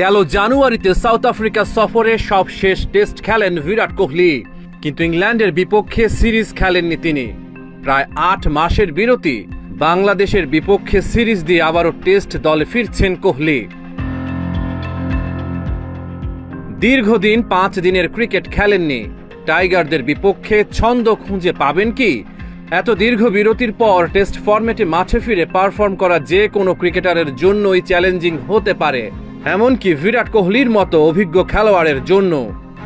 গেল জানুয়ারিতে south Africa সফরে সবশেষ টেস্ট খেলেন বিরাট কোহলি, কিন্তু ইংল্যান্ডের বিপক্ষে সিরিজ খেলেননি তিনি। প্রায় ৮ মাসের বিরতি, বাংলাদেশের বিপক্ষে সিরিজ দিয়ে আবারও টেস্ট দলে ফিরছেন কোহলি। দীর্ঘদিন ৫ দিনের ক্রিকেট খেলেননি, টাইগারদের বিপক্ষে ছন্দ খুঁজে পাবেন কি? এত দীর্ঘ বিরতির পর টেস্ট ফরম্যাটে মাঠে ফিরে পারফর্ম করা যে কোনো ক্রিকেটারের জন্যই চ্যালেঞ্জিং হতে পারে, এমনকি বিরাট কোহলির মতো অভিজ্ঞ খেলোয়াড়ের জন্য।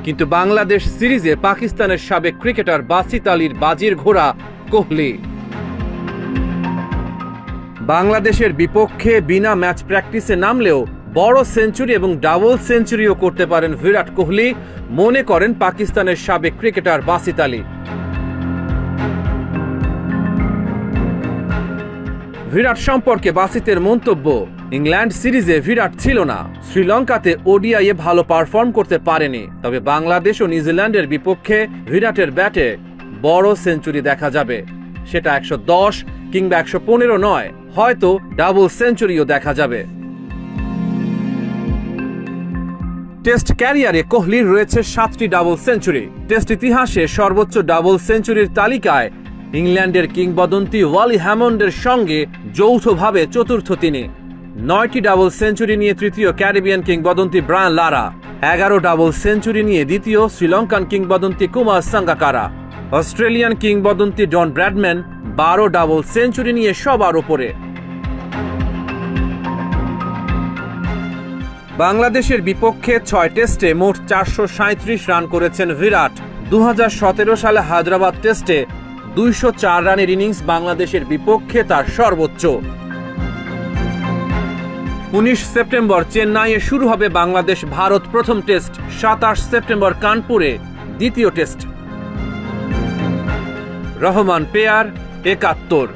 কিন্তু বাংলাদেশ সিরিজে পাকিস্তানের সাবেক ক্রিকেটার বাসিত আলীর বাজির ঘোড়া কোহলি। বাংলাদেশের বিপক্ষে বিনা ম্যাচ প্র্যাকটিসে নামলেও বড় সেঞ্চুরি এবং ডাবল সেঞ্চুরিও করতে পারেন বিরাট কোহলি, মনে করেন পাকিস্তানের সাবেক ক্রিকেটার বাসিত আলী। বিরাট সম্পর্কে বাসিতের মন্তব্য, ইংল্যান্ড সিরিজে বিরাট ছিল না, শ্রীলঙ্কাতে ওডিআইয়ে ভালো পারফর্ম করতে পারেনি, তবে বাংলাদেশ ও নিউজিল্যান্ডের বিপক্ষে বিরাটের ব্যাটে বড় সেঞ্চুরি দেখা যাবে। সেটা ১১০ কিংবা ১১৫ নয়, হয়তো ডাবল সেঞ্চুরিও দেখা যাবে। টেস্ট ক্যারিয়ারে কোহলির রয়েছে ৭টি ডাবল সেঞ্চুরি। টেস্ট ইতিহাসে সর্বোচ্চ ডাবল সেঞ্চুরির তালিকায় ইংল্যান্ডের কিংবদন্তি ওয়ালি হ্যামন্ডের সঙ্গে যৌথভাবে চতুর্থ তিনি। ৯টি ডাবল সেঞ্চুরি নিয়ে তৃতীয় ক্যারিবিয়ান কিংবদন্তি ব্রায়ান লারা, ১১ ডাবল সেঞ্চুরি নিয়ে দ্বিতীয় শ্রীলঙ্কান কিংবদন্তি কুমার সাঙ্গাকারা, অস্ট্রেলিয়ান কিংবদন্তি ডন ব্র্যাডম্যান ১২ ডাবল সেঞ্চুরি নিয়ে সবার উপরে। বাংলাদেশের বিপক্ষে ৬ টেস্টে মোট ৪৩৭ রান করেছেন বিরাট। ২০১৭ সালে হায়দ্রাবাদ টেস্টে ২০৪ রানের ইনিংস বাংলাদেশের বিপক্ষে তার সর্বোচ্চ। ১৯ সেপ্টেম্বর চেন্নাইয়ে শুরু হবে বাংলাদেশ ভারত প্রথম টেস্ট, ২৭ সেপ্টেম্বর কানপুরে দ্বিতীয় টেস্ট। রহমান পেয়ার, ৭১।